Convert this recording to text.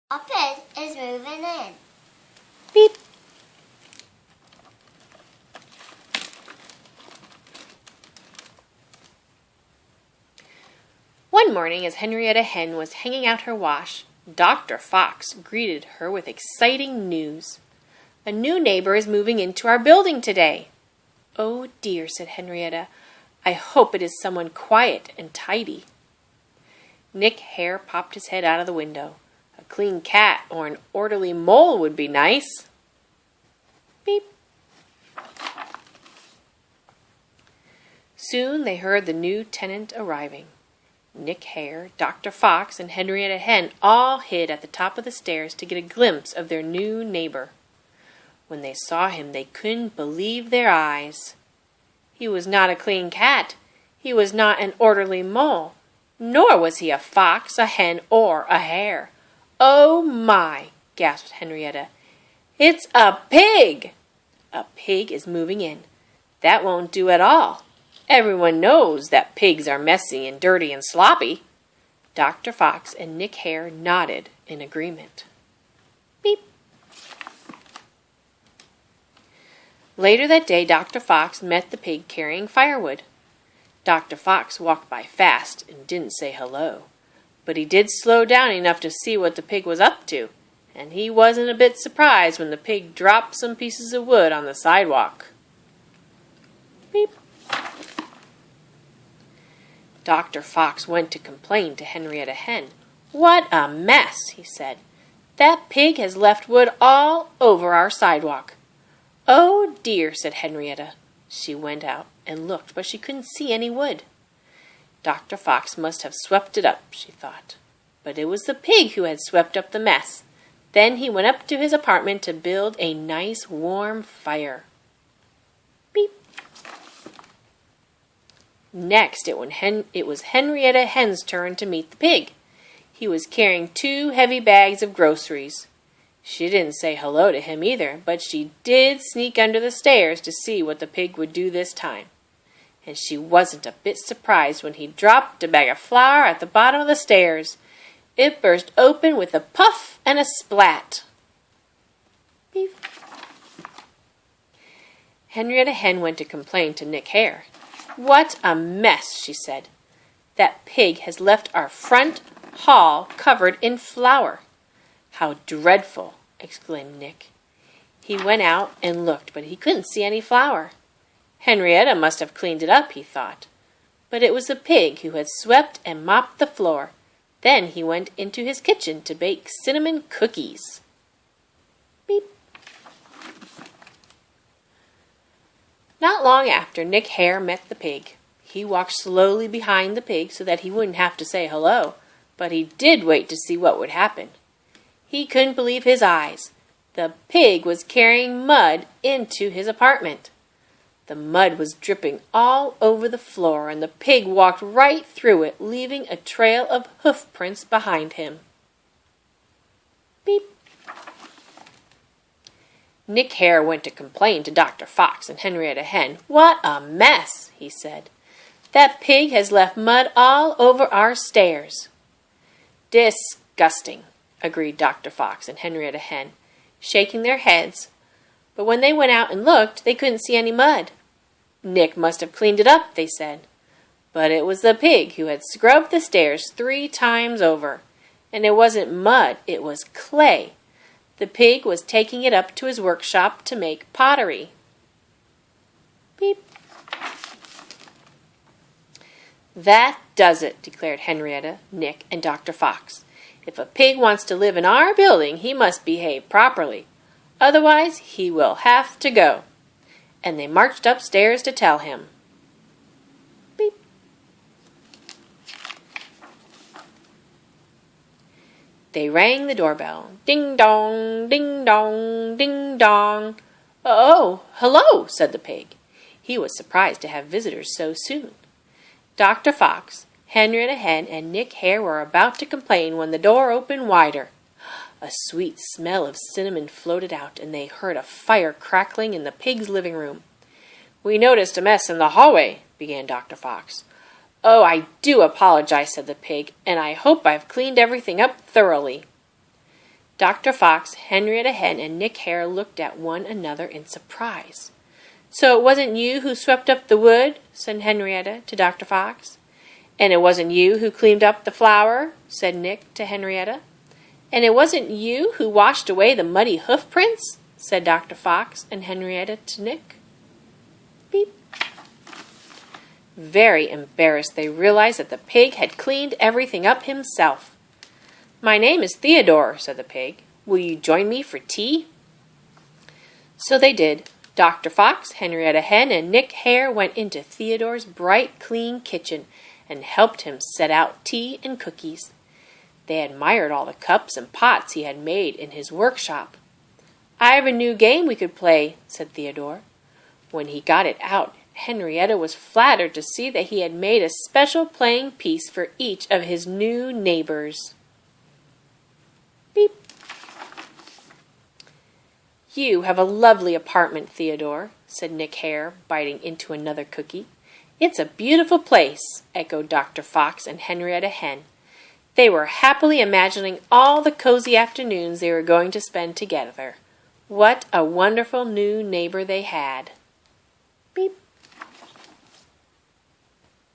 A pig is moving in. Beep. One morning, as Henrietta Hen was hanging out her wash, Dr. Fox greeted her with exciting news. "A new neighbor is moving into our building today." "Oh dear," said Henrietta. "I hope it is someone quiet and tidy." Nick Hare popped his head out of the window. "A clean cat or an orderly mole would be nice." Beep. Soon they heard the new tenant arriving. Nick Hare, Dr. Fox, and Henrietta Hen all hid at the top of the stairs to get a glimpse of their new neighbor. When they saw him, they couldn't believe their eyes. He was not a clean cat. He was not an orderly mole. Nor was he a fox, a hen, or a hare. "Oh, my!" gasped Henrietta. "It's a pig!" "A pig is moving in. That won't do at all. Everyone knows that pigs are messy and dirty and sloppy." Dr. Fox and Nick Hare nodded in agreement. Beep. Later that day, Dr. Fox met the pig carrying firewood. Dr. Fox walked by fast and didn't say hello, but he did slow down enough to see what the pig was up to, and he wasn't a bit surprised when the pig dropped some pieces of wood on the sidewalk. Beep. Dr. Fox went to complain to Henrietta Hen. "What a mess," he said. "That pig has left wood all over our sidewalk." "Oh, dear," said Henrietta. She went out and looked, but she couldn't see any wood. Dr. Fox must have swept it up, she thought. But it was the pig who had swept up the mess. Then he went up to his apartment to build a nice warm fire. Beep. Next, it was Henrietta Hen's turn to meet the pig. He was carrying 2 heavy bags of groceries. She didn't say hello to him either, but she did sneak under the stairs to see what the pig would do this time. And she wasn't a bit surprised when he dropped a bag of flour at the bottom of the stairs. It burst open with a puff and a splat. Beep. Henrietta Hen went to complain to Nick Hare. "What a mess," she said. "That pig has left our front hall covered in flour." "How dreadful!" exclaimed Nick. He went out and looked, but he couldn't see any flour. Henrietta must have cleaned it up, he thought. But it was the pig who had swept and mopped the floor. Then he went into his kitchen to bake cinnamon cookies. Beep. Not long after, Nick Hare met the pig. He walked slowly behind the pig so that he wouldn't have to say hello, but he did wait to see what would happen. He couldn't believe his eyes. The pig was carrying mud into his apartment. The mud was dripping all over the floor, and the pig walked right through it, leaving a trail of hoof prints behind him. Beep. Nick Hare went to complain to Dr. Fox and Henrietta Hen. "What a mess," he said. "That pig has left mud all over our stairs." "Disgusting," agreed Dr. Fox and Henrietta Hen, shaking their heads. But when they went out and looked, they couldn't see any mud. Nick must have cleaned it up, they said. But it was the pig who had scrubbed the stairs 3 times over. And it wasn't mud, it was clay. The pig was taking it up to his workshop to make pottery. Beep. "That does it," declared Henrietta, Nick, and Dr. Fox. "If a pig wants to live in our building, he must behave properly. Otherwise, he will have to go." And they marched upstairs to tell him. Beep. They rang the doorbell. Ding dong, ding dong, ding dong. "Oh, hello," said the pig. He was surprised to have visitors so soon. Dr. Fox, Henrietta Hen, and Nick Hare were about to complain when the door opened wider. A sweet smell of cinnamon floated out, and they heard a fire crackling in the pig's living room. "We noticed a mess in the hallway," began Dr. Fox. "Oh, I do apologize," said the pig, "and I hope I've cleaned everything up thoroughly." Dr. Fox, Henrietta Hen, and Nick Hare looked at one another in surprise. "So it wasn't you who swept up the wood?" said Henrietta to Dr. Fox. "And it wasn't you who cleaned up the flour?" said Nick to Henrietta. "And it wasn't you who washed away the muddy hoof prints?" said Dr. Fox and Henrietta to Nick. Beep. Very embarrassed, they realized that the pig had cleaned everything up himself. "My name is Theodore," said the pig. "Will you join me for tea?" So they did. Dr. Fox, Henrietta Hen, and Nick Hare went into Theodore's bright, clean kitchen and helped him set out tea and cookies. They admired all the cups and pots he had made in his workshop. "I have a new game we could play," said Theodore. When he got it out, Henrietta was flattered to see that he had made a special playing piece for each of his new neighbors. Beep. "You have a lovely apartment, Theodore," said Nick Hare, biting into another cookie. "It's a beautiful place," echoed Dr. Fox and Henrietta Hen. They were happily imagining all the cozy afternoons they were going to spend together. What a wonderful new neighbor they had.